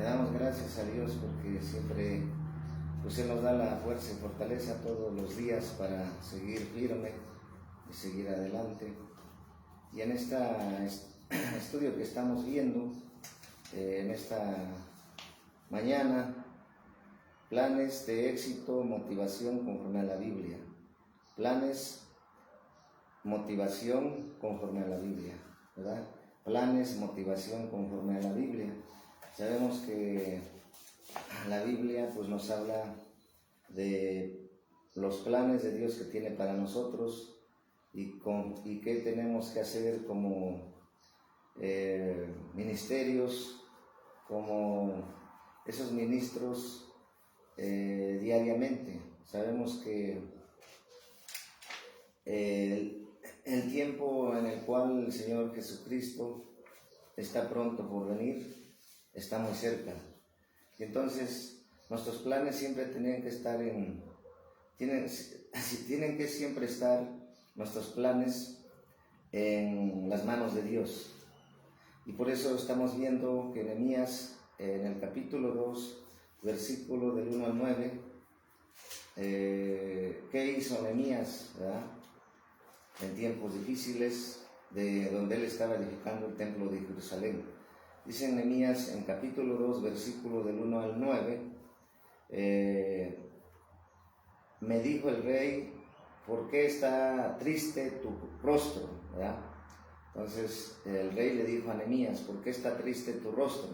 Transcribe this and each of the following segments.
Le damos gracias a Dios porque siempre pues Él nos da la fuerza y fortaleza todos los días para seguir firme y seguir adelante. Y en este estudio que estamos viendo, en esta mañana, planes de éxito, motivación conforme a la Biblia. Planes, motivación conforme a la Biblia, ¿verdad? Planes, motivación conforme a la Biblia. Sabemos que la Biblia pues nos habla de los planes de Dios que tiene para nosotros y qué tenemos que hacer como ministerios, como esos ministros diariamente. Sabemos que el tiempo en el cual el Señor Jesucristo está pronto por venir está muy cerca. Y entonces nuestros planes siempre tienen que estar tienen que siempre estar nuestros planes en las manos de Dios. Y por eso estamos viendo que Nehemías, en el capítulo 2, versículo del 1 al 9, ¿qué hizo Nehemías, verdad? En tiempos difíciles, de donde él estaba edificando el templo de Jerusalén. Dice Nehemías en capítulo 2, versículo del 1 al 9, me dijo el rey, ¿por qué está triste tu rostro? ¿Verdad? Entonces el rey le dijo a Nehemías, ¿por qué está triste tu rostro?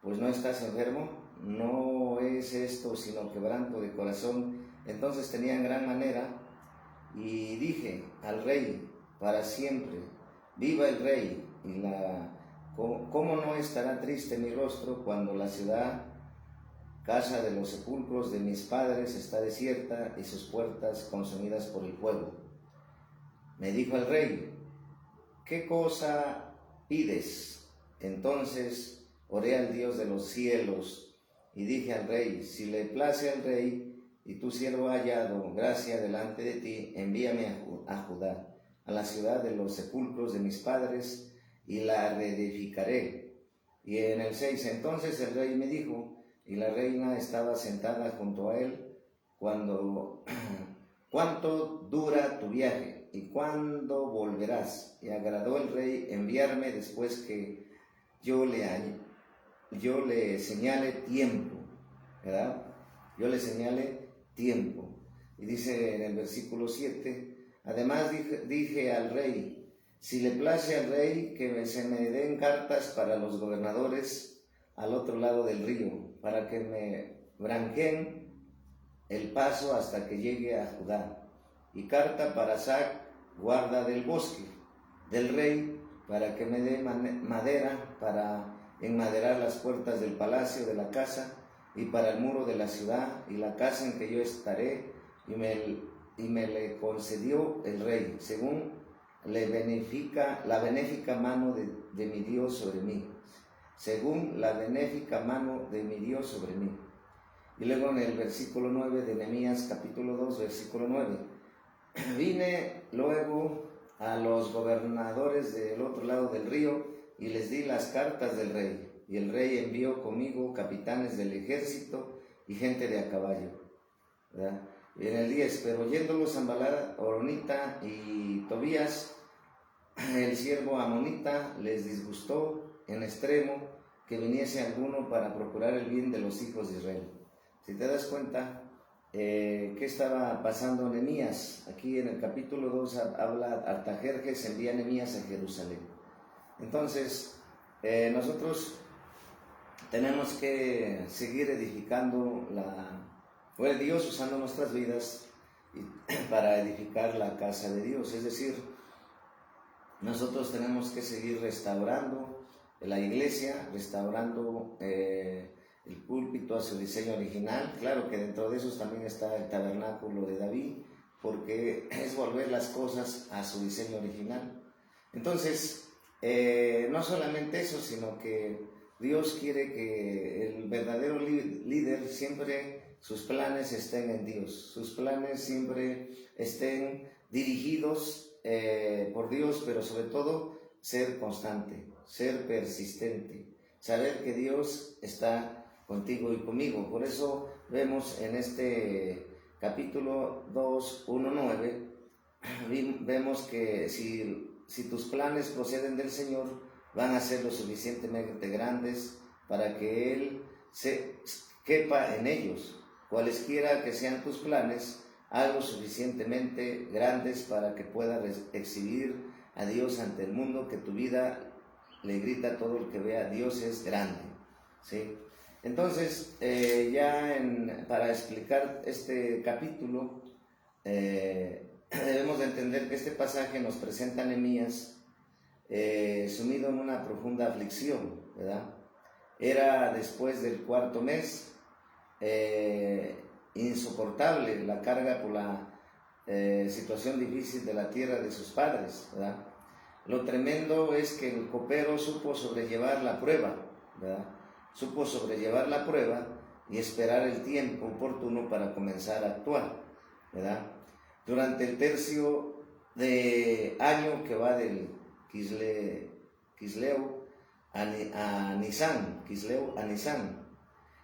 Pues no estás enfermo, no es esto sino quebranto de corazón. Entonces tenía en gran manera, y dije al rey, para siempre, viva el rey. Y ¿cómo no estará triste mi rostro cuando la ciudad, casa de los sepulcros de mis padres, está desierta y sus puertas consumidas por el fuego? Me dijo el rey, ¿qué cosa pides? Entonces oré al Dios de los cielos y dije al rey, si le place al rey y tu siervo ha hallado gracia delante de ti, envíame a Judá, a la ciudad de los sepulcros de mis padres, y la reedificaré. Y en el 6, entonces el rey me dijo, y la reina estaba sentada junto a él, ¿cuánto dura tu viaje? ¿Y cuándo volverás? Y agradó el rey enviarme después que yo le señale tiempo, ¿verdad? Yo le señale tiempo. Y dice en el versículo 7, además dije al rey, si le place al rey que se me den cartas para los gobernadores al otro lado del río, para que me branqueen el paso hasta que llegue a Judá, y carta para Sac, guarda del bosque, del rey, para que me dé madera para enmaderar las puertas del palacio de la casa, y para el muro de la ciudad, y la casa en que yo estaré, y me le concedió el rey, según la benéfica mano de mi Dios sobre mí, según la benéfica mano de mi Dios sobre mí. Y luego en el versículo 9 de Nehemías capítulo 2, versículo 9, vine luego a los gobernadores del otro lado del río y les di las cartas del rey, y el rey envió conmigo capitanes del ejército y gente de a caballo, ¿verdad? Y en el 10, pero oyéndolo Sanballat, Horonita y Tobías, el siervo amonita, les disgustó en extremo que viniese alguno para procurar el bien de los hijos de Israel. Si te das cuenta, ¿qué estaba pasando Nehemías? Aquí en el capítulo 2 habla Artajerjes envía a Nehemías a Jerusalén. Entonces, nosotros tenemos que seguir edificando fue Dios usando nuestras vidas para edificar la casa de Dios. Es decir, nosotros tenemos que seguir restaurando la iglesia, restaurando el púlpito a su diseño original. Claro que dentro de esos también está el tabernáculo de David, porque es volver las cosas a su diseño original. Entonces, no solamente eso, sino que Dios quiere que el verdadero líder siempre sus planes estén en Dios, sus planes siempre estén dirigidos por Dios, pero sobre todo ser constante, ser persistente, saber que Dios está contigo y conmigo. Por eso vemos en este capítulo 2, 1, 9, vemos que si tus planes proceden del Señor, van a ser lo suficientemente grandes para que Él se quepa en ellos. Cualesquiera que sean tus planes, algo suficientemente grandes para que puedas exhibir a Dios ante el mundo, que tu vida le grita a todo el que vea: Dios es grande, ¿sí? Entonces, para explicar este capítulo, debemos de entender que este pasaje nos presenta a Nehemías sumido en una profunda aflicción, ¿verdad? Era después del cuarto mes, insoportable la carga por la situación difícil de la tierra de sus padres, ¿verdad? Lo tremendo es que el copero supo sobrellevar la prueba, ¿verdad? Supo sobrellevar la prueba y esperar el tiempo oportuno para comenzar a actuar, ¿verdad? Durante el tercio de año que va del Quisleu a Nisan,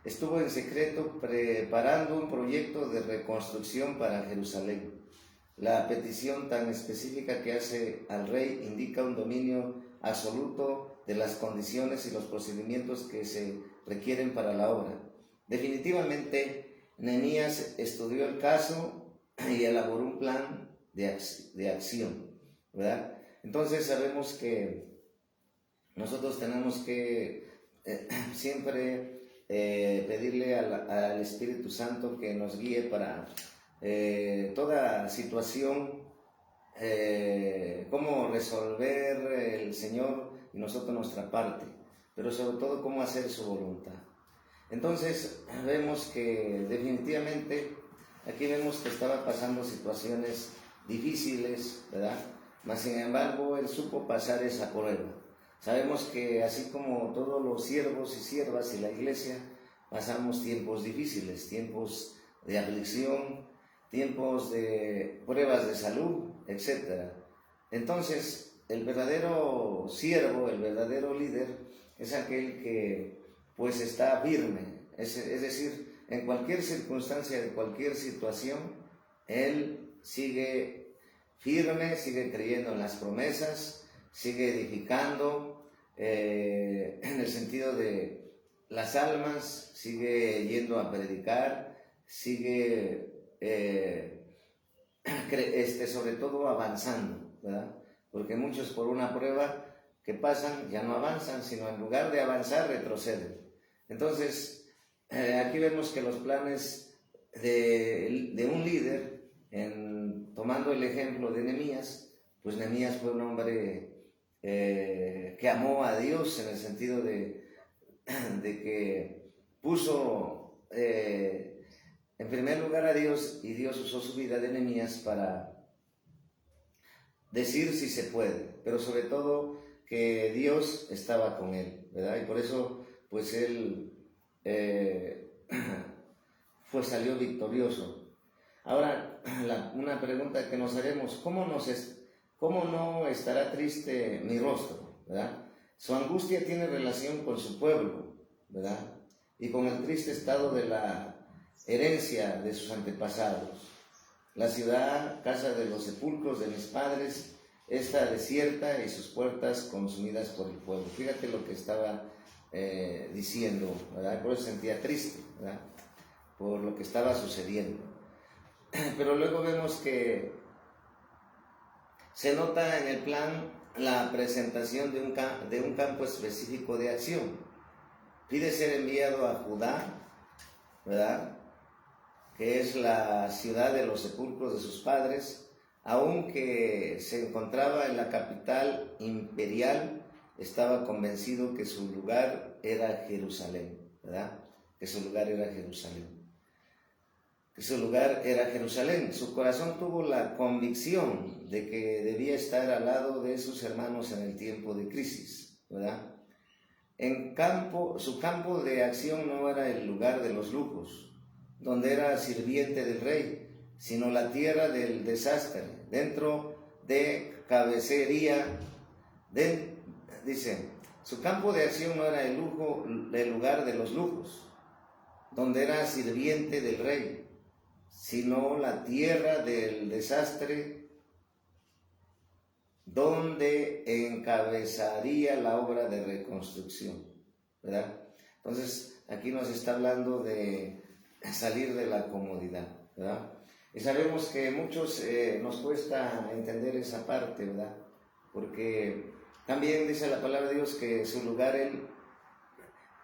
estuvo en secreto preparando un proyecto de reconstrucción para Jerusalén. La petición tan específica que hace al rey indica un dominio absoluto de las condiciones y los procedimientos que se requieren para la obra. Definitivamente, Nehemías estudió el caso y elaboró un plan de acción, ¿verdad? Entonces sabemos que nosotros tenemos que siempre pedirle al Espíritu Santo que nos guíe para toda situación, cómo resolver el Señor y nosotros nuestra parte, pero sobre todo cómo hacer su voluntad. Entonces vemos que definitivamente aquí vemos que estaba pasando situaciones difíciles, ¿verdad? Mas sin embargo él supo pasar esa prueba. Sabemos que así como todos los siervos y siervas y la iglesia, pasamos tiempos difíciles, tiempos de aflicción, tiempos de pruebas de salud, etc. Entonces, el verdadero siervo, el verdadero líder, es aquel que pues está firme, es decir, en cualquier circunstancia, en cualquier situación, él sigue firme, sigue creyendo en las promesas, sigue edificando, en el sentido de las almas, sigue yendo a predicar, sigue sobre todo avanzando, ¿verdad? Porque muchos por una prueba que pasan ya no avanzan, sino en lugar de avanzar retroceden. Entonces aquí vemos que los planes de un líder, tomando el ejemplo de Nehemías, pues Nehemías fue un hombre que amó a Dios, en el sentido de que puso en primer lugar a Dios, y Dios usó su vida de Nehemías para decir si se puede, pero sobre todo que Dios estaba con él, ¿verdad? Y por eso pues él salió victorioso. Ahora, una pregunta que nos haremos: ¿cómo no estará triste mi rostro, ¿verdad? Su angustia tiene relación con su pueblo, ¿verdad? Y con el triste estado de la herencia de sus antepasados. La ciudad, casa de los sepulcros de mis padres, está desierta y sus puertas consumidas por el fuego. Fíjate lo que estaba diciendo, ¿verdad? Por eso sentía triste, ¿verdad? Por lo que estaba sucediendo. Pero luego vemos que se nota en el plan la presentación de un campo específico de acción. Pide ser enviado a Judá, ¿verdad?, que es la ciudad de los sepulcros de sus padres. Aunque se encontraba en la capital imperial, estaba convencido que su lugar era Jerusalén, ¿verdad? Que su lugar era Jerusalén. Su corazón tuvo la convicción de que debía estar al lado de sus hermanos en el tiempo de crisis, ¿verdad? Su campo de acción no era el lugar de los lujos, donde era sirviente del rey, sino la tierra del desastre, dentro de cabecería, dice, Su campo de acción no era el lugar de los lujos, donde era sirviente del rey, sino la tierra del desastre, donde encabezaría la obra de reconstrucción, ¿verdad? Entonces, aquí nos está hablando de salir de la comodidad, ¿verdad? Y sabemos que muchos nos cuesta entender esa parte, ¿verdad? Porque también dice la palabra de Dios que su lugar, él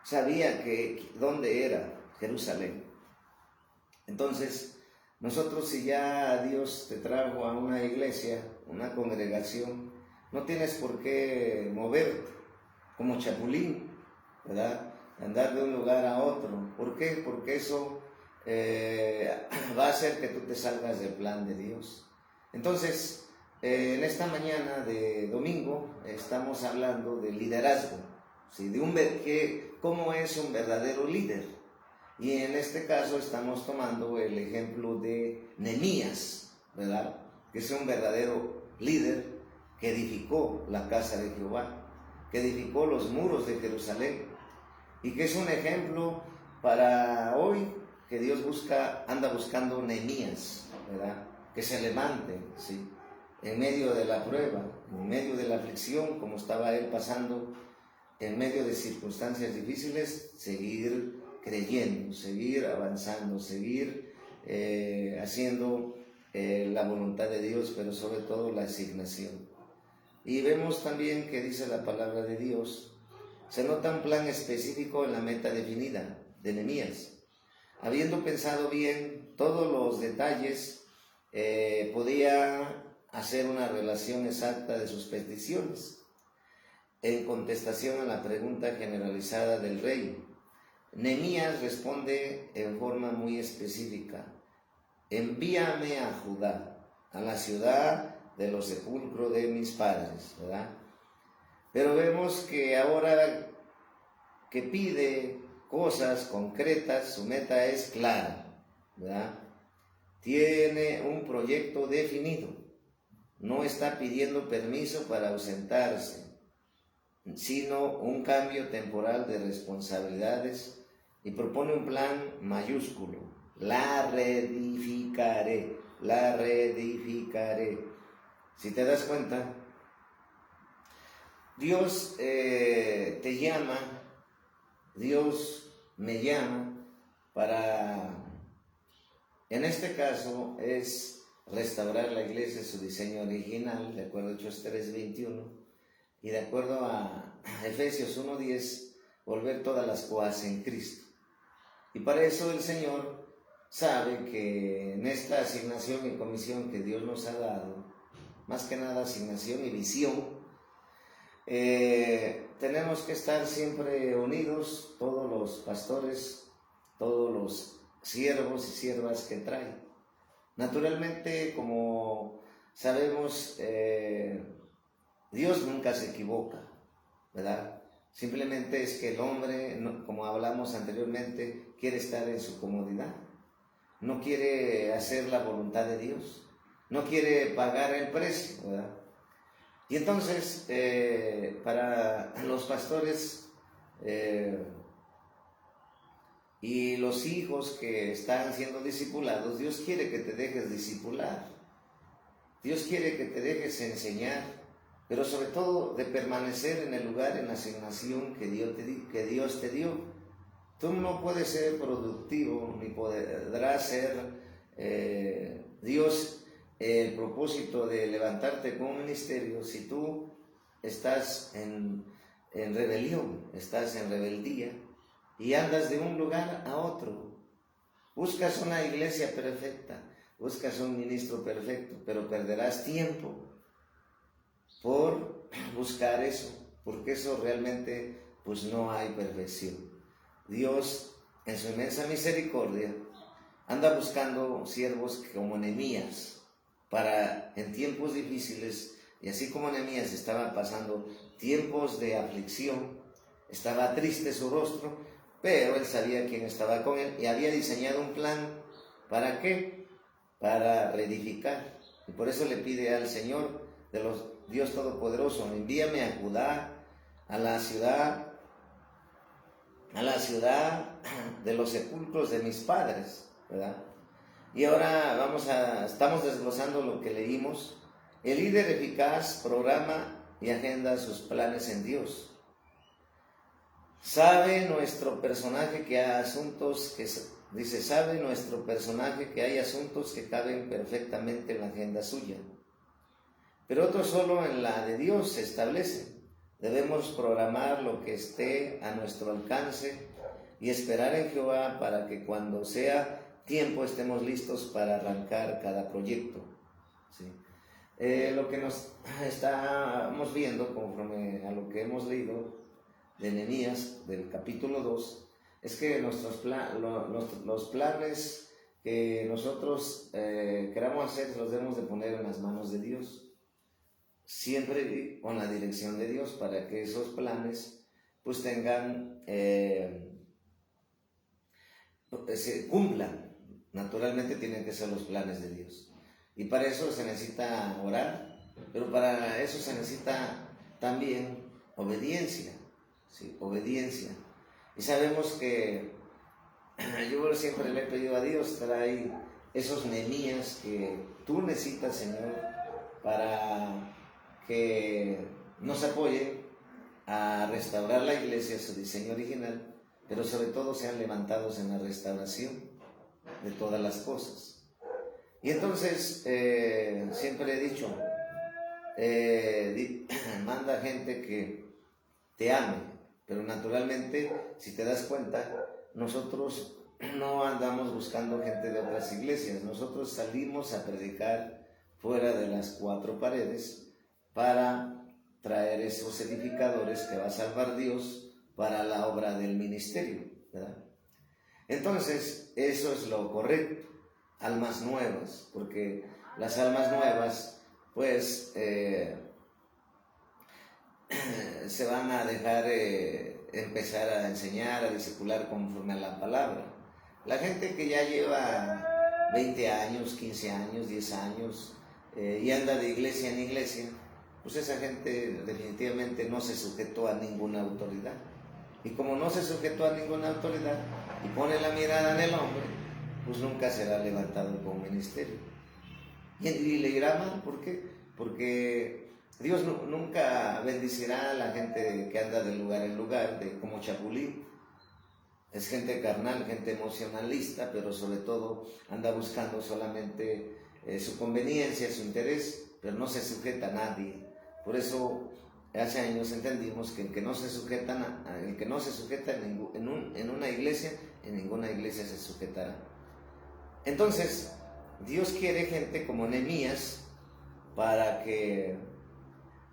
sabía que dónde era, Jerusalén. Entonces, nosotros, si ya Dios te trajo a una iglesia, una congregación, no tienes por qué moverte como chapulín, ¿verdad? Andar de un lugar a otro. ¿Por qué? Porque eso va a hacer que tú te salgas del plan de Dios. Entonces, en esta mañana de domingo estamos hablando de liderazgo, ¿sí? ¿Cómo es un verdadero líder? Y en este caso estamos tomando el ejemplo de Nehemías, ¿verdad? Que es un verdadero líder que edificó la casa de Jehová, que edificó los muros de Jerusalén, y que es un ejemplo para hoy que Dios anda buscando Nehemías, ¿verdad? Que se levante, ¿sí? En medio de la prueba, en medio de la aflicción, como estaba él pasando, en medio de circunstancias difíciles, seguir creyendo, seguir avanzando, seguir haciendo la voluntad de Dios, pero sobre todo la asignación. Y vemos también que dice la palabra de Dios, se nota un plan específico en la meta definida de Nehemías. Habiendo pensado bien todos los detalles, podía hacer una relación exacta de sus peticiones en contestación a la pregunta generalizada del rey. Nehemías responde en forma muy específica: envíame a Judá, a la ciudad de los sepulcros de mis padres, ¿verdad? Pero vemos que ahora que pide cosas concretas, su meta es clara, ¿verdad? Tiene un proyecto definido, no está pidiendo permiso para ausentarse, sino un cambio temporal de responsabilidades, y propone un plan mayúsculo: la reedificaré, la reedificaré. Si te das cuenta, Dios te llama, Dios me llama para, en este caso, es restaurar la iglesia en su diseño original, de acuerdo a Hechos 3:21, y de acuerdo a Efesios 1:10, volver todas las cosas en Cristo. Y para eso el Señor sabe que en esta asignación y comisión que Dios nos ha dado, más que nada asignación y visión, tenemos que estar siempre unidos, todos los pastores, todos los siervos y siervas que trae. Naturalmente, como sabemos, Dios nunca se equivoca, ¿verdad? Simplemente es que el hombre, como hablamos anteriormente, quiere estar en su comodidad, no quiere hacer la voluntad de Dios, no quiere pagar el precio, ¿verdad? Y entonces, para los pastores y los hijos que están siendo discipulados, Dios quiere que te dejes discipular, Dios quiere que te dejes enseñar, pero sobre todo de permanecer en el lugar, en la asignación que Dios te dio. Tú no puedes ser productivo, ni podrás ser Dios el propósito de levantarte con un ministerio si tú estás en rebelión, estás en rebeldía y andas de un lugar a otro. Buscas una iglesia perfecta, buscas un ministro perfecto, pero perderás tiempo por buscar eso, porque eso realmente pues no hay perfección. Dios, en su inmensa misericordia, anda buscando siervos como Nehemías para en tiempos difíciles, y así como Nehemías estaba pasando tiempos de aflicción, estaba triste su rostro, pero él sabía quién estaba con él y había diseñado un plan. ¿Para qué? Para reedificar. Y por eso le pide al Señor, Dios Todopoderoso: envíame a Judá, a la ciudad de los sepulcros de mis padres, ¿verdad? Y ahora estamos desglosando lo que leímos. El líder eficaz programa y agenda sus planes en Dios. Sabe nuestro personaje que hay asuntos que hay asuntos que caben perfectamente en la agenda suya, pero otros solo en la de Dios se establecen. Debemos programar lo que esté a nuestro alcance y esperar en Jehová para que cuando sea tiempo estemos listos para arrancar cada proyecto. ¿Sí? Lo que nos estamos viendo conforme a lo que hemos leído de Nehemías, del capítulo 2, es que los planes que nosotros queramos hacer los debemos de poner en las manos de Dios, siempre con la dirección de Dios, para que esos planes pues se cumplan. Naturalmente tienen que ser los planes de Dios, y para eso se necesita orar, pero para eso se necesita también obediencia. Sí, obediencia. Y sabemos que yo siempre le he pedido a Dios, trae esos Nehemías que tú necesitas, Señor, para que nos apoye a restaurar la iglesia a su diseño original, pero sobre todo sean levantados en la restauración de todas las cosas. Y entonces siempre he dicho, manda gente que te ame. Pero naturalmente, si te das cuenta, nosotros no andamos buscando gente de otras iglesias. Nosotros salimos a predicar fuera de las cuatro paredes para traer esos edificadores que va a salvar Dios para la obra del ministerio, ¿verdad? Entonces, eso es lo correcto. Almas nuevas, porque las almas nuevas, pues, se van a dejar empezar a enseñar, a discipular conforme a la palabra. La gente que ya lleva 20 años, 15 años, 10 años y anda de iglesia en iglesia, pues esa gente definitivamente no se sujetó a ninguna autoridad. Y como no se sujetó a ninguna autoridad y pone la mirada en el hombre, pues nunca será levantado como ministerio. Y le irá mal, ¿por qué? Porque Dios nunca bendecirá a la gente que anda de lugar en lugar, como chapulín. Es gente carnal, gente emocionalista, pero sobre todo anda buscando solamente su conveniencia, su interés, pero no se sujeta a nadie. Por eso hace años entendimos que el que no se sujeta en una iglesia, en ninguna iglesia se sujetará. Entonces, Dios quiere gente como Nehemías para que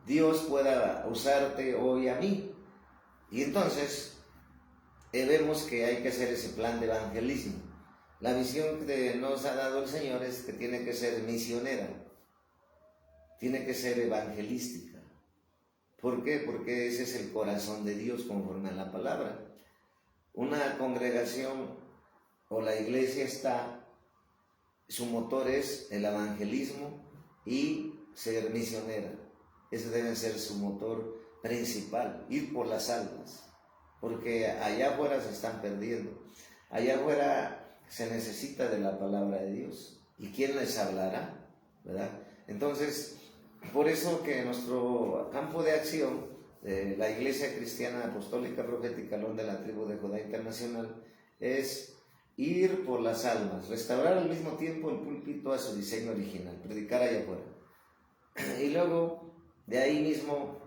Dios pueda usarte hoy a mí. Y entonces vemos que hay que hacer ese plan de evangelismo. La visión que nos ha dado el Señor es que tiene que ser misionera, tiene que ser evangelística. ¿Por qué? Porque ese es el corazón de Dios conforme a la palabra. Una congregación o la iglesia su motor es el evangelismo y ser misionera. Ese debe ser su motor principal, ir por las almas, porque allá afuera se están perdiendo. Allá afuera se necesita de la palabra de Dios. ¿Y quién les hablará? ¿Verdad? Entonces, por eso que nuestro campo de acción de la Iglesia Cristiana Apostólica Profética León de la Tribu de Judá Internacional es ir por las almas, restaurar al mismo tiempo el púlpito a su diseño original, predicar allá afuera. Y luego, de ahí mismo,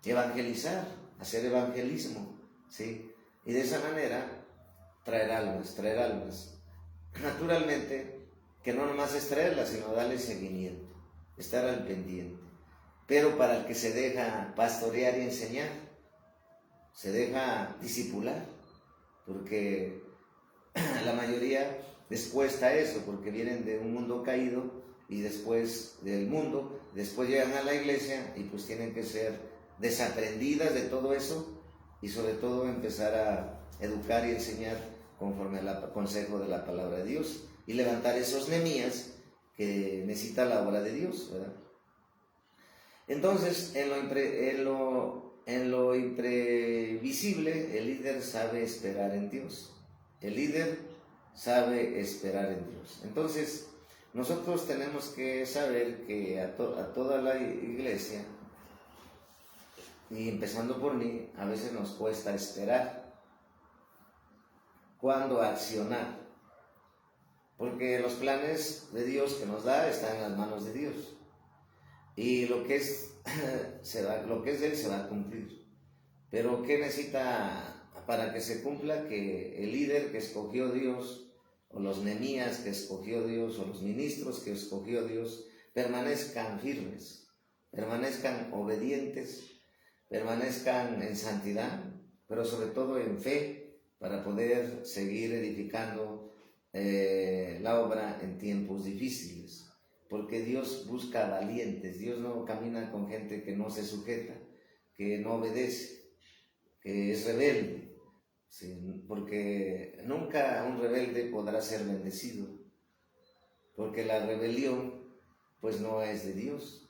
evangelizar, hacer evangelismo, ¿sí? Y de esa manera, traer almas. Naturalmente, que no nomás es traerlas, sino darle seguimiento, estar al pendiente. Pero para el que se deja pastorear y enseñar, se deja discipular, porque la mayoría les cuesta eso, porque vienen de un mundo caído y después del mundo, después llegan a la iglesia y pues tienen que ser desaprendidas de todo eso y sobre todo empezar a educar y enseñar conforme al consejo de la palabra de Dios y levantar esos Nehemías que necesita la obra de Dios, ¿verdad? Entonces, en lo en lo imprevisible, el líder sabe esperar en Dios. El líder sabe esperar en Dios. Entonces, nosotros tenemos que saber que a toda la iglesia, y empezando por mí, a veces nos cuesta esperar. ¿Cuándo accionar? Porque los planes de Dios que nos da están en las manos de Dios. Y lo que es de Él se va a cumplir. Pero ¿qué necesita para que se cumpla? Que el líder que escogió Dios, o los Nehemías que escogió Dios, o los ministros que escogió Dios, permanezcan firmes, permanezcan obedientes, permanezcan en santidad, pero sobre todo en fe, para poder seguir edificando la obra en tiempos difíciles. Porque Dios busca valientes. Dios no camina con gente que no se sujeta, que no obedece, que es rebelde. Sí, porque nunca un rebelde podrá ser bendecido, porque la rebelión pues no es de Dios.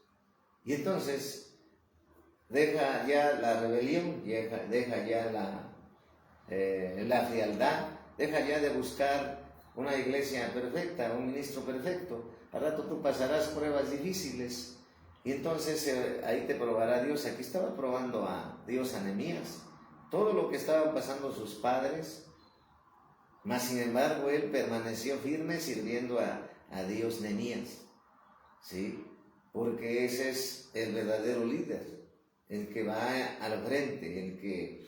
Y entonces deja ya la rebelión, deja ya la frialdad, deja ya de buscar una iglesia perfecta, un ministro perfecto. Al rato tú pasarás pruebas difíciles y entonces ahí te probará Dios. Aquí estaba probando a Dios a Nehemías, todo lo que estaban pasando sus padres, mas sin embargo él permaneció firme sirviendo a Dios. Nehemías, ¿sí? Porque ese es el verdadero líder, el que va al frente, el que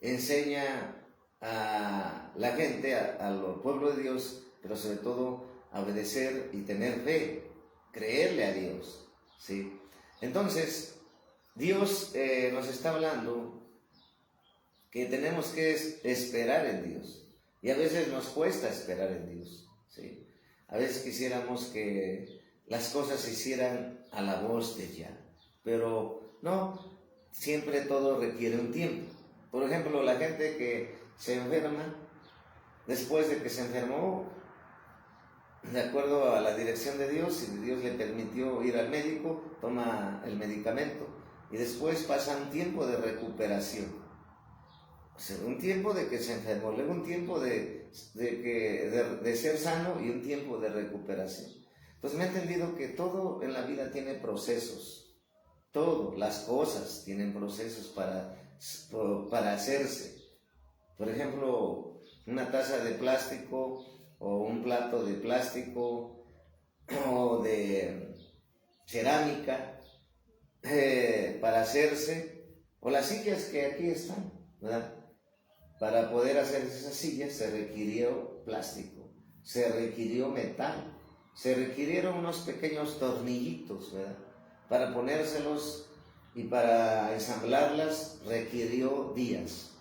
enseña a la gente, al pueblo de Dios, pero sobre todo a obedecer y tener fe, creerle a Dios, ¿sí? Entonces, Dios nos está hablando que tenemos que esperar en Dios, y a veces nos cuesta esperar en Dios, ¿sí? A veces quisiéramos que las cosas se hicieran a la voz de ya, pero no, siempre todo requiere un tiempo. Por ejemplo, la gente que se enferma, después de que se enfermó, de acuerdo a la dirección de Dios, si Dios le permitió ir al médico, toma el medicamento y después pasa un tiempo de recuperación. O sea, un tiempo de que se enfermó, luego un tiempo de ser sano y un tiempo de recuperación. Entonces me he entendido que todo en la vida tiene procesos, todo, las cosas tienen procesos para hacerse. Por ejemplo, una taza de plástico o un plato de plástico o de cerámica para hacerse, o las sillas que aquí están, ¿verdad? Para poder hacer esas sillas se requirió plástico, se requirió metal, se requirieron unos pequeños tornillitos, ¿verdad? Para ponérselos y para ensamblarlas requirió días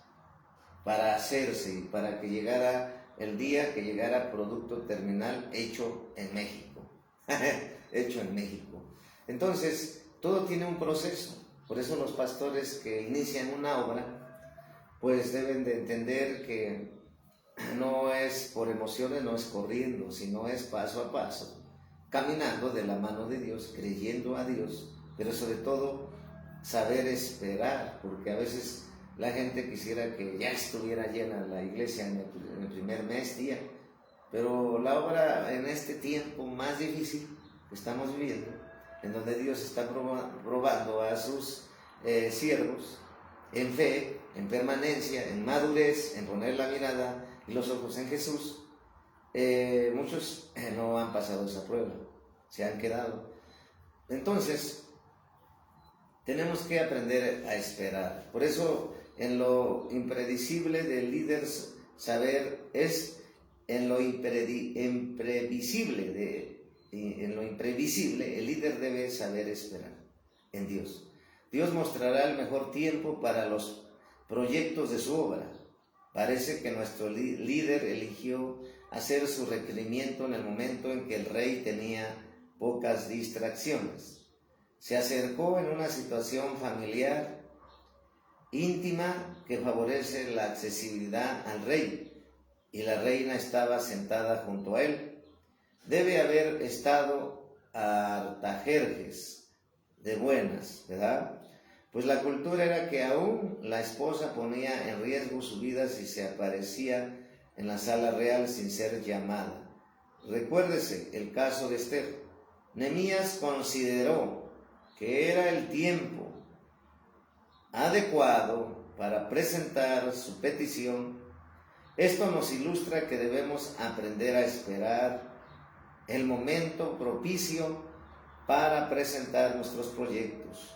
para hacerse y para que llegara el día que llegara producto terminal hecho en México. Hecho en México. Entonces, todo tiene un proceso. Por eso los pastores que inician una obra, pues deben de entender que no es por emociones, no es corriendo, sino es paso a paso, caminando de la mano de Dios, creyendo a Dios, pero sobre todo saber esperar, porque a veces la gente quisiera que ya estuviera llena la iglesia en el primer día, pero la obra en este tiempo más difícil que estamos viviendo, en donde Dios está probando a sus siervos en fe, en permanencia, en madurez, en poner la mirada y los ojos en Jesús, muchos no han pasado esa prueba, se han quedado. Entonces, tenemos que aprender a esperar. Por eso, en lo impredecible del líder saber es en lo imprevisible, el líder debe saber esperar en Dios. Dios mostrará el mejor tiempo para los proyectos de su obra. Parece que nuestro líder eligió hacer su requerimiento en el momento en que el rey tenía pocas distracciones. Se acercó en una situación familiar, íntima, que favorece la accesibilidad al rey, y la reina estaba sentada junto a él. Debe haber estado a Artajerjes de buenas, ¿verdad? pues la cultura era que aún la esposa ponía en riesgo su vida si se aparecía en la sala real sin ser llamada. Recuérdese el caso de Esther. Nehemías consideró que era el tiempo adecuado para presentar su petición. Esto nos ilustra que debemos aprender a esperar el momento propicio para presentar nuestros proyectos.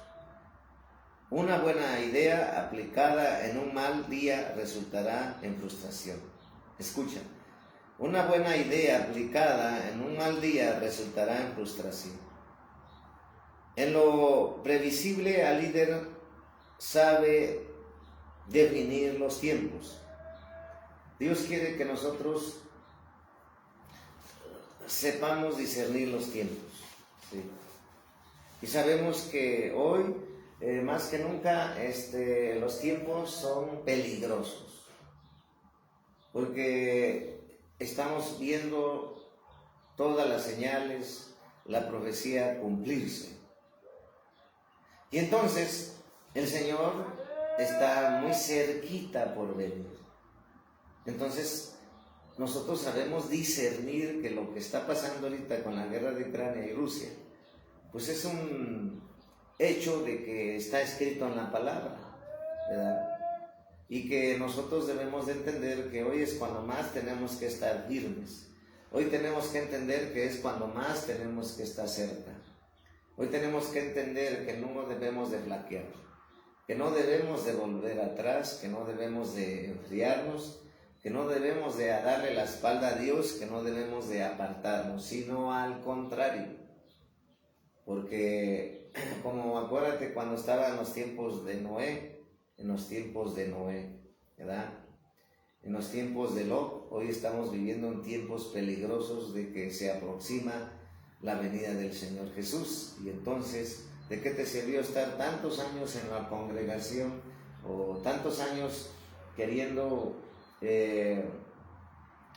Una buena idea aplicada en un mal día resultará en frustración. Escucha, una buena idea aplicada en un mal día resultará en frustración. En lo previsible, el líder sabe definir los tiempos. Dios quiere que nosotros sepamos discernir los tiempos, ¿sí? Y sabemos que hoy, más que nunca, los tiempos son peligrosos, porque estamos viendo todas las señales, la profecía cumplirse. Y entonces el Señor está muy cerquita por venir. Entonces nosotros sabemos discernir que lo que está pasando ahorita con la guerra de Ucrania y Rusia, pues es un hecho de que está escrito en la palabra, ¿verdad? Y que nosotros debemos de entender que hoy es cuando más tenemos que estar firmes. Hoy tenemos que entender que es cuando más tenemos que estar cerca. Hoy tenemos que entender que no debemos de flaquear, que no debemos de volver atrás, que no debemos de enfriarnos, que no debemos de darle la espalda a Dios, que no debemos de apartarnos, sino al contrario. Porque, como acuérdate cuando estaba en los tiempos de Noé, ¿verdad? En los tiempos de Lot, hoy estamos viviendo en tiempos peligrosos de que se aproxima la venida del Señor Jesús. Y entonces, ¿de qué te sirvió estar tantos años en la congregación o tantos años queriendo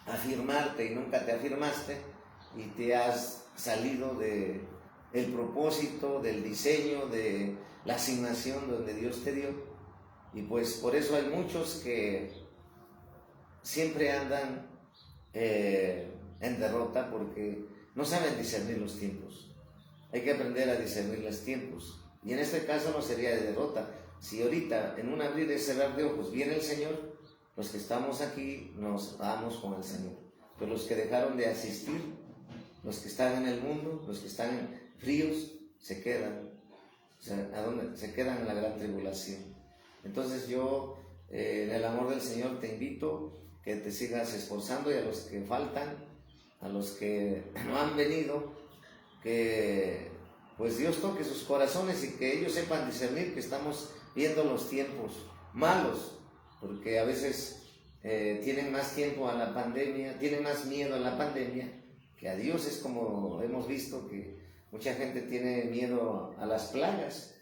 afirmarte y nunca te afirmaste y te has salido de el propósito, del diseño, de la asignación donde Dios te dio? Y pues por eso hay muchos que siempre andan en derrota, porque no saben discernir los tiempos. Hay que aprender a discernir los tiempos, y en este caso no sería de derrota. Si ahorita en un abrir y cerrar de ojos viene el Señor, los que estamos aquí nos vamos con el Señor, pero los que dejaron de asistir, los que están en el mundo, los que están fríos, se quedan. O sea, ¿a dónde? Se quedan en la gran tribulación. Entonces yo, en el amor del Señor, te invito que te sigas esforzando, y a los que faltan, a los que no han venido, que pues Dios toque sus corazones y que ellos sepan discernir que estamos viendo los tiempos malos, porque a veces tienen más tiempo a la pandemia, tienen más miedo a la pandemia que a Dios. Es como hemos visto que mucha gente tiene miedo a las plagas,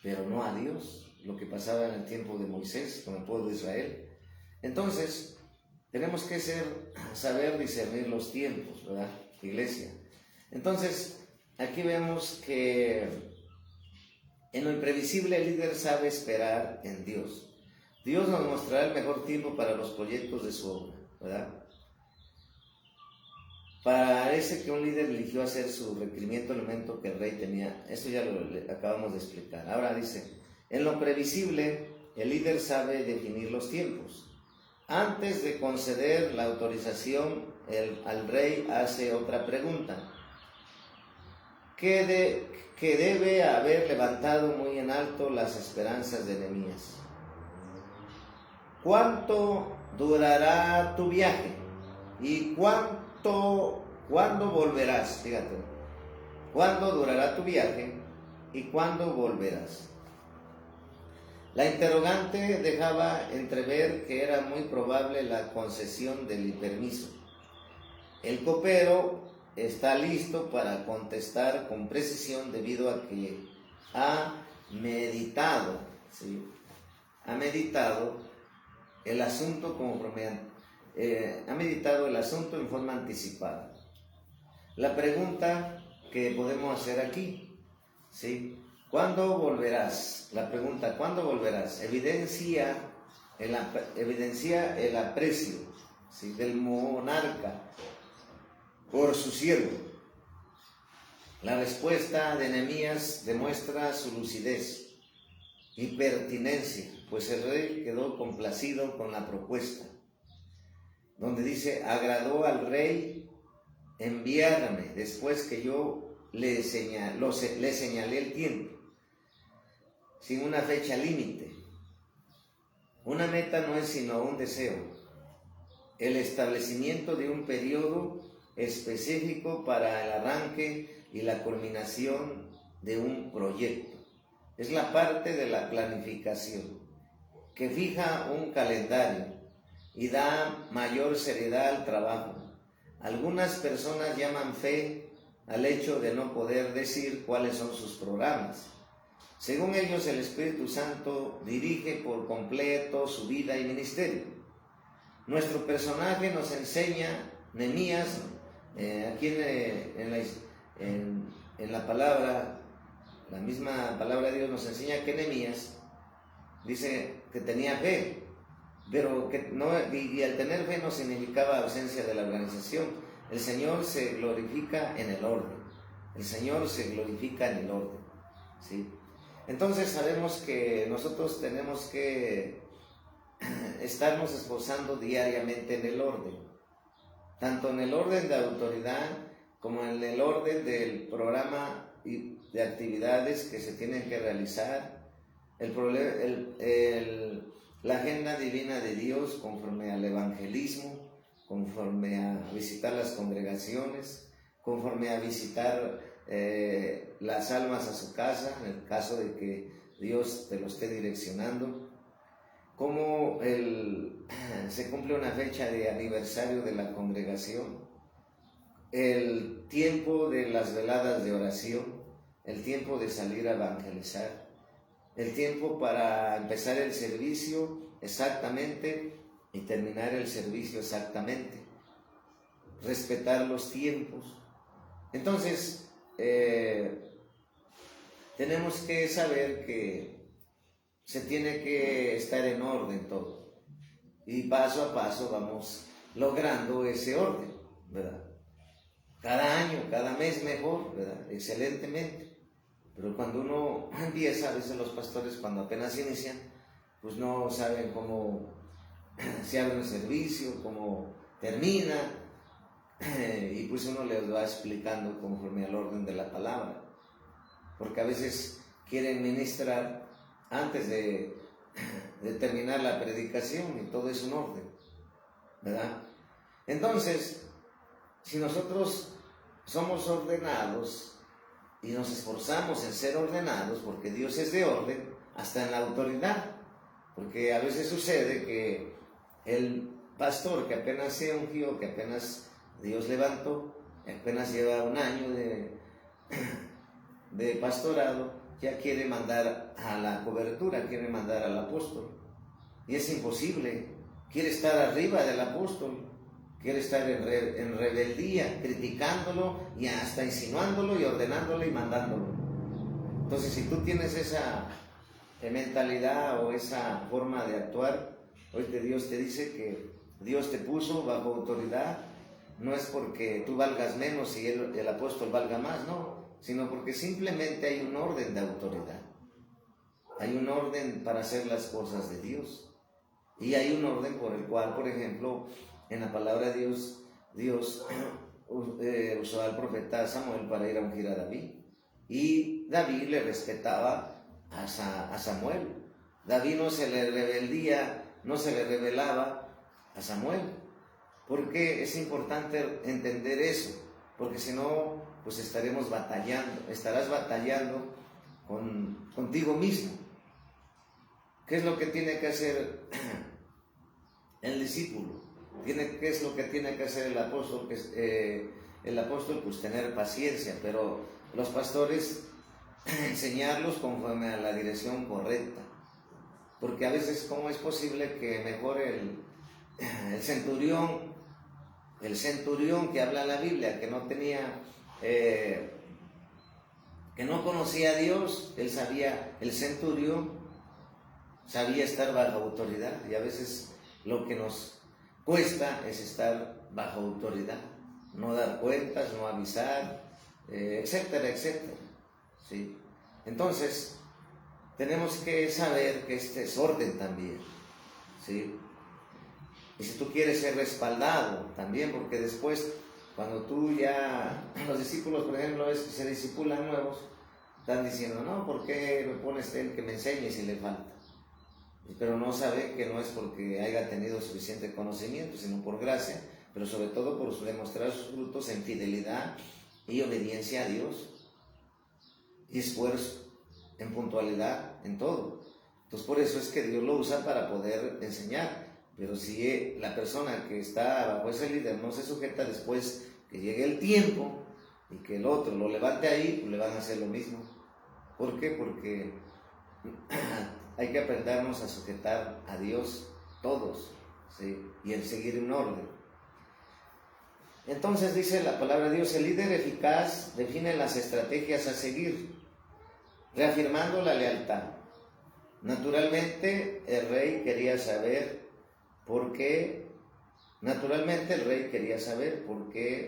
pero no a Dios, lo que pasaba en el tiempo de Moisés con el pueblo de Israel. Entonces, tenemos que saber discernir los tiempos, ¿verdad, iglesia? Entonces, aquí vemos que en lo imprevisible el líder sabe esperar en Dios. Dios nos mostrará el mejor tiempo para los proyectos de su obra, ¿verdad? Parece que un líder eligió hacer su requerimiento el momento que el rey tenía. Esto ya lo acabamos de explicar. Ahora dice, en lo previsible, el líder sabe definir los tiempos. Antes de conceder la autorización, al rey hace otra pregunta, que debe haber levantado muy en alto las esperanzas de Nehemías. ¿Cuánto durará tu viaje? ¿Y cuándo volverás? Fíjate, ¿cuándo durará tu viaje y cuándo volverás? La interrogante dejaba entrever que era muy probable la concesión del permiso. El copero está listo para contestar con precisión debido a que ha meditado, ¿sí? Ha meditado el asunto en forma anticipada. La pregunta que podemos hacer aquí, ¿sí? ¿Cuándo volverás? La pregunta, ¿cuándo volverás? Evidencia el aprecio, ¿sí?, del monarca por su siervo. La respuesta de Nehemías demuestra su lucidez y pertinencia, pues el rey quedó complacido con la propuesta, donde dice: agradó al rey enviarme después que yo le señalé el tiempo, sin una fecha límite. Una meta no es sino un deseo, el establecimiento de un periodo específico para el arranque y la culminación de un proyecto. Es la parte de la planificación que fija un calendario y da mayor seriedad al trabajo. Algunas personas llaman fe al hecho de no poder decir cuáles son sus programas. Según ellos, el Espíritu Santo dirige por completo su vida y ministerio. Nuestro personaje nos enseña, Nehemías, aquí en la palabra, la misma palabra de Dios nos enseña que Nehemías dice que tenía fe, pero que no, y al tener fe no significaba ausencia de la organización. El Señor se glorifica en el orden. El Señor se glorifica en el orden, ¿sí? Entonces sabemos que nosotros tenemos que estarnos esforzando diariamente en el orden, tanto en el orden de autoridad como en el orden del programa y de actividades que se tienen que realizar, la agenda divina de Dios conforme al evangelismo, conforme a visitar las congregaciones, conforme a visitar las almas a su casa, en el caso de que Dios te lo esté direccionando, cómo se cumple una fecha de aniversario de la congregación, el tiempo de las veladas de oración, el tiempo de salir a evangelizar, el tiempo para empezar el servicio exactamente y terminar el servicio exactamente, respetar los tiempos. Entonces, tenemos que saber que se tiene que estar en orden todo, y paso a paso vamos logrando ese orden, ¿verdad? Cada año, cada mes mejor, ¿verdad? Excelentemente. Pero cuando uno empieza, a veces los pastores cuando apenas inician, pues no saben cómo se abre un servicio, cómo termina, y pues uno les va explicando conforme al orden de la palabra, porque a veces quieren ministrar antes de terminar la predicación, y todo es un orden, ¿verdad? Entonces, si nosotros somos ordenados y nos esforzamos en ser ordenados, porque Dios es de orden, hasta en la autoridad, porque a veces sucede que el pastor que apenas se ungió, que apenas Dios levantó, apenas lleva un año de pastorado, ya quiere mandar a la cobertura, quiere mandar al apóstol, y es imposible. Quiere estar arriba del apóstol, quiere estar en rebeldía, criticándolo y hasta insinuándolo y ordenándolo y mandándolo. Entonces, si tú tienes esa mentalidad o esa forma de actuar, hoy Dios te dice que Dios te puso bajo autoridad. No es porque tú valgas menos y el apóstol valga más, no, sino porque simplemente hay un orden de autoridad. Hay un orden para hacer las cosas de Dios. Y hay un orden por el cual, por ejemplo, en la palabra de Dios usó al profeta Samuel para ir a ungir a David. Y David le respetaba a Samuel. David no se le rebelaba a Samuel. Porque es importante entender eso, porque si no, pues estarás batallando contigo mismo. ¿Qué es lo que tiene que hacer el discípulo? ¿Qué es lo que tiene que hacer el apóstol? El apóstol, pues tener paciencia, pero los pastores enseñarlos conforme a la dirección correcta. Porque a veces, ¿cómo es posible que mejor el centurión que habla en la Biblia, que no tenía que no conocía a Dios. Él sabía, el centurión sabía estar bajo autoridad, y a veces lo que nos cuesta es estar bajo autoridad, no dar cuentas, no avisar, etcétera, etcétera. ¿Sí? Entonces, tenemos que saber que este es orden también. ¿Sí? Y si tú quieres ser respaldado también, porque después, cuando tú ya, los discípulos, por ejemplo, es que se discipulan nuevos, están diciendo, no, ¿por qué me pones él que me enseñe si le falta? Pero no sabe que no es porque haya tenido suficiente conocimiento, sino por gracia, pero sobre todo por demostrar sus frutos en fidelidad y obediencia a Dios, y esfuerzo, en puntualidad, en todo. Entonces por eso es que Dios lo usa para poder enseñar. Pero si la persona que está bajo ese líder no se sujeta, después que llegue el tiempo y que el otro lo levante ahí, pues le van a hacer lo mismo. ¿Por qué? Porque hay que aprendernos a sujetar a Dios todos, ¿sí? Y en seguir un orden. Entonces dice la palabra de Dios, el líder eficaz define las estrategias a seguir, reafirmando la lealtad. Naturalmente el rey quería saber por qué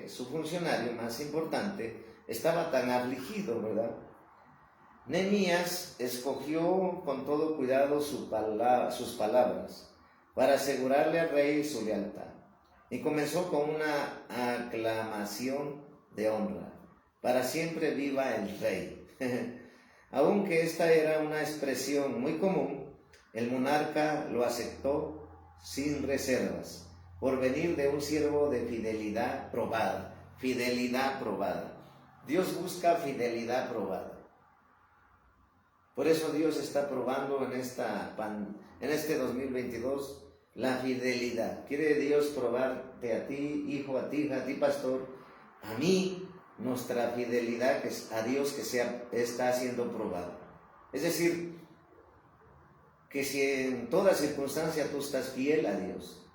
su funcionario más importante estaba tan afligido, ¿verdad? Nehemías escogió con todo cuidado sus palabras para asegurarle al rey su lealtad, y comenzó con una aclamación de honra: para siempre viva el rey. Aunque esta era una expresión muy común, el monarca lo aceptó sin reservas, por venir de un siervo de fidelidad probada. Fidelidad probada. Dios busca fidelidad probada. Por eso Dios está probando en este 2022 la fidelidad. Quiere Dios probarte a ti, hijo, a ti, hija, a ti, pastor, a mí, nuestra fidelidad a Dios que está siendo probada. Es decir, que si en toda circunstancia tú estás fiel a Dios,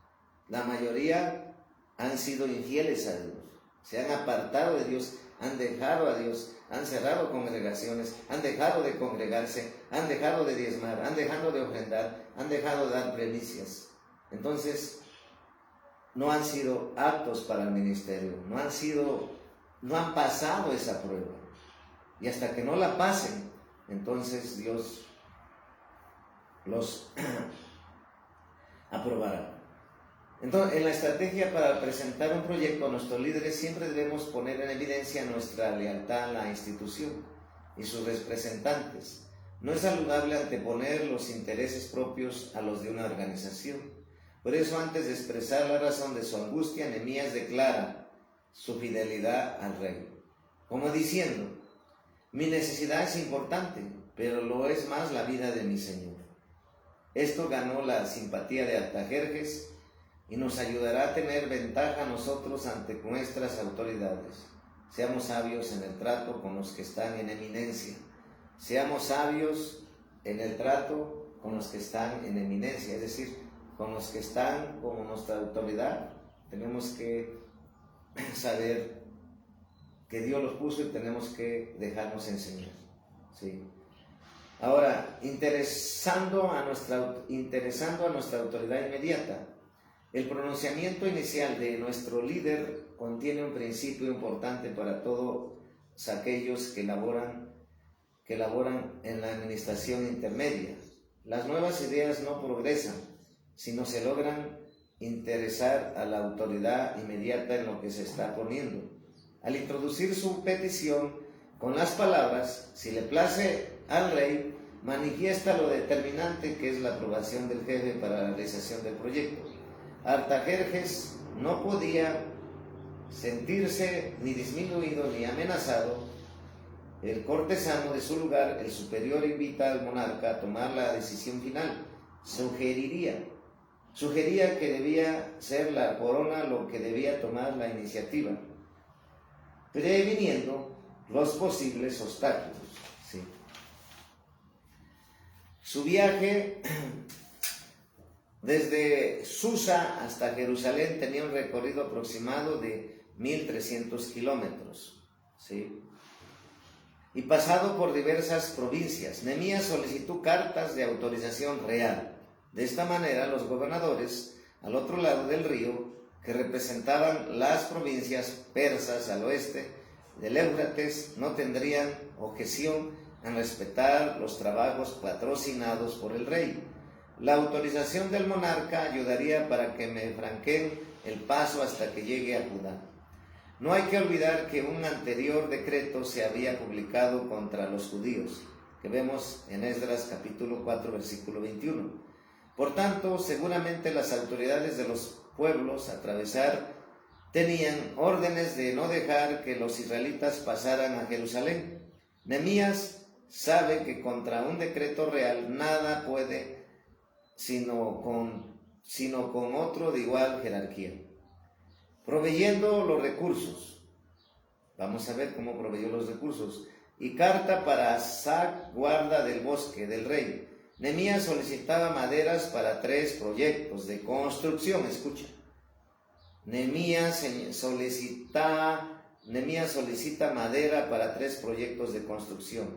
la mayoría han sido infieles a Dios, se han apartado de Dios, han dejado a Dios, han cerrado congregaciones, han dejado de congregarse, han dejado de diezmar, han dejado de ofrendar, han dejado de dar primicias. Entonces, no han sido aptos para el ministerio, no han pasado esa prueba. Y hasta que no la pasen, entonces Dios los aprobará. Entonces, en la estrategia para presentar un proyecto a nuestros líderes, siempre debemos poner en evidencia nuestra lealtad a la institución y sus representantes. No es saludable anteponer los intereses propios a los de una organización. Por eso, antes de expresar la razón de su angustia, Nehemías declara su fidelidad al rey, como diciendo: mi necesidad es importante, pero lo es más la vida de mi Señor. Esto ganó la simpatía de Artajerjes y nos ayudará a tener ventaja nosotros ante nuestras autoridades. Seamos sabios en el trato con los que están en eminencia. Seamos sabios en el trato con los que están en eminencia, es decir, con los que están como nuestra autoridad. Tenemos que saber que Dios los puso y tenemos que dejarnos enseñar. ¿Sí? Ahora, interesando a nuestra autoridad inmediata, el pronunciamiento inicial de nuestro líder contiene un principio importante para todos aquellos que laboran en la administración intermedia. Las nuevas ideas no progresan si no se logran interesar a la autoridad inmediata en lo que se está poniendo. Al introducir su petición con las palabras: si le place al rey, manifiesta lo determinante que es la aprobación del jefe para la realización del proyecto. Artajerjes no podía sentirse ni disminuido ni amenazado. El cortesano de su lugar, el superior, invita al monarca a tomar la decisión final. Sugería que debía ser la corona lo que debía tomar la iniciativa, previniendo los posibles obstáculos. ¿Sí? Su viaje desde Susa hasta Jerusalén tenía un recorrido aproximado de 1.300 kilómetros. ¿Sí? y pasado por diversas provincias. Nehemías solicitó cartas de autorización real. De esta manera, los gobernadores al otro lado del río, que representaban las provincias persas al oeste del Éufrates, no tendrían objeción en respetar los trabajos patrocinados por el rey. La autorización del monarca ayudaría para que me franqueen el paso hasta que llegue a Judá. No hay que olvidar que un anterior decreto se había publicado contra los judíos, que vemos en Esdras capítulo 4, versículo 21. Por tanto, seguramente las autoridades de los pueblos a atravesar tenían órdenes de no dejar que los israelitas pasaran a Jerusalén. Nehemías sabe que contra un decreto real nada puede sino con otro de igual jerarquía. Proveyendo los recursos. Vamos a ver cómo proveyó los recursos. Y carta para Asaf, guarda del bosque del rey. Nehemías solicitaba maderas para 3 proyectos de construcción. Escucha. Nehemías solicita madera para 3 proyectos de construcción.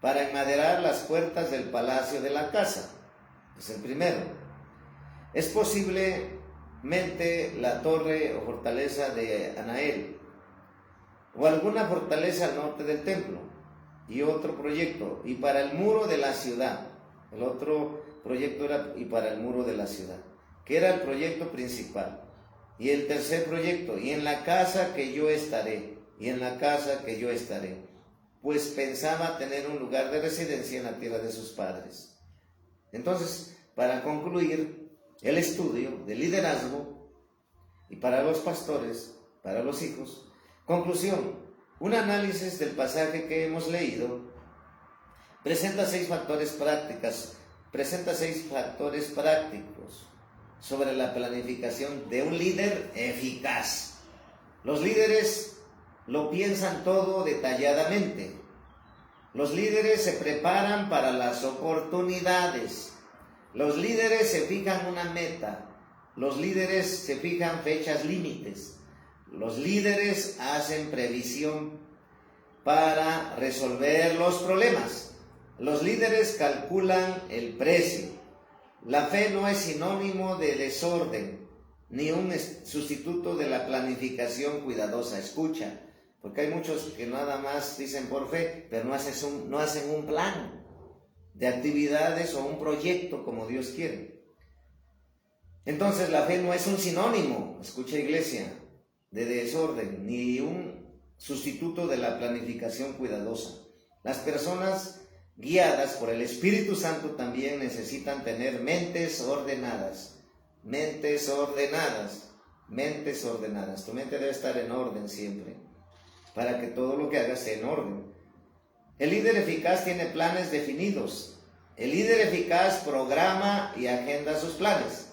Para enmaderar las puertas del palacio de la casa. Es el primero. Es posiblemente la torre o fortaleza de Anael, o alguna fortaleza al norte del templo, y otro proyecto, y para el muro de la ciudad. El otro proyecto era y para el muro de la ciudad, que era el proyecto principal. Y el tercer proyecto, y en la casa que yo estaré, y en la casa que yo estaré, pues pensaba tener un lugar de residencia en la tierra de sus padres. Entonces, para concluir el estudio de liderazgo, y para los pastores, para los hijos, conclusión, un análisis del pasaje que hemos leído presenta 6 factores prácticos sobre la planificación de un líder eficaz. Los líderes lo piensan todo detalladamente. Los líderes se preparan para las oportunidades. Los líderes se fijan una meta. Los líderes se fijan fechas límites. Los líderes hacen previsión para resolver los problemas. Los líderes calculan el precio. La fe no es sinónimo de desorden, ni un sustituto de la planificación cuidadosa. Escucha, porque hay muchos que nada más dicen por fe, pero no hacen un plan de actividades o un proyecto como Dios quiere. Entonces la fe no es un sinónimo, escucha iglesia, de desorden, ni un sustituto de la planificación cuidadosa. Las personas guiadas por el Espíritu Santo también necesitan tener mentes ordenadas. Mentes ordenadas. Mentes ordenadas. Tu mente debe estar en orden siempre, para que todo lo que hagas sea en orden. El líder eficaz tiene planes definidos. El líder eficaz programa y agenda sus planes.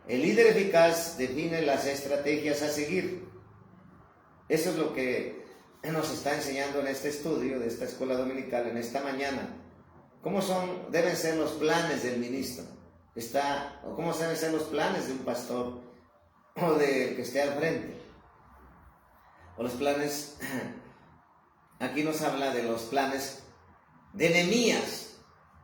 El líder eficaz define las estrategias a seguir. Eso es lo que nos está enseñando en este estudio de esta escuela dominical en esta mañana. ¿Cómo deben ser los planes del ministro? O cómo deben ser los planes de un pastor o del que esté al frente. O los planes, aquí nos habla de los planes de Nehemías,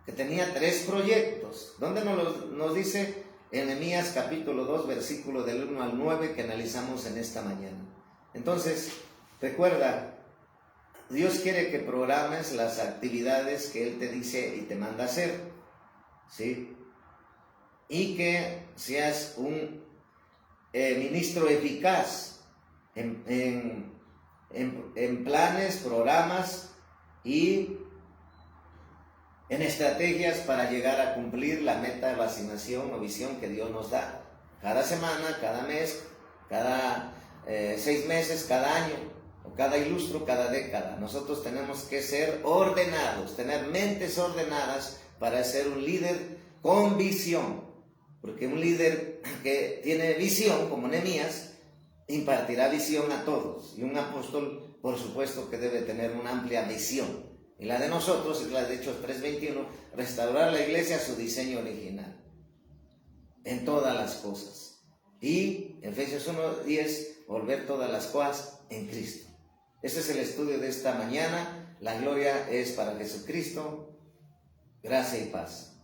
que tenía 3 proyectos. ¿Dónde nos dice? En Nehemías capítulo 2, versículo del 1 al 9, que analizamos en esta mañana. Entonces, recuerda, Dios quiere que programes las actividades que Él te dice y te manda hacer, ¿sí? Y que seas un ministro eficaz en planes, programas y en estrategias para llegar a cumplir la meta de asignación o visión que Dios nos da. Cada semana, cada mes, cada 6 meses, cada año, o cada ilustro, cada década. Nosotros tenemos que ser ordenados, tener mentes ordenadas para ser un líder con visión. Porque un líder que tiene visión, como Nehemías, impartirá visión a todos. Y un apóstol, por supuesto, que debe tener una amplia visión. Y la de nosotros es la de Hechos 3:21, restaurar la iglesia a su diseño original, en todas las cosas. Y Efesios 1:10, volver todas las cosas en Cristo. Ese es el estudio de esta mañana. La gloria es para Jesucristo. Gracia y paz.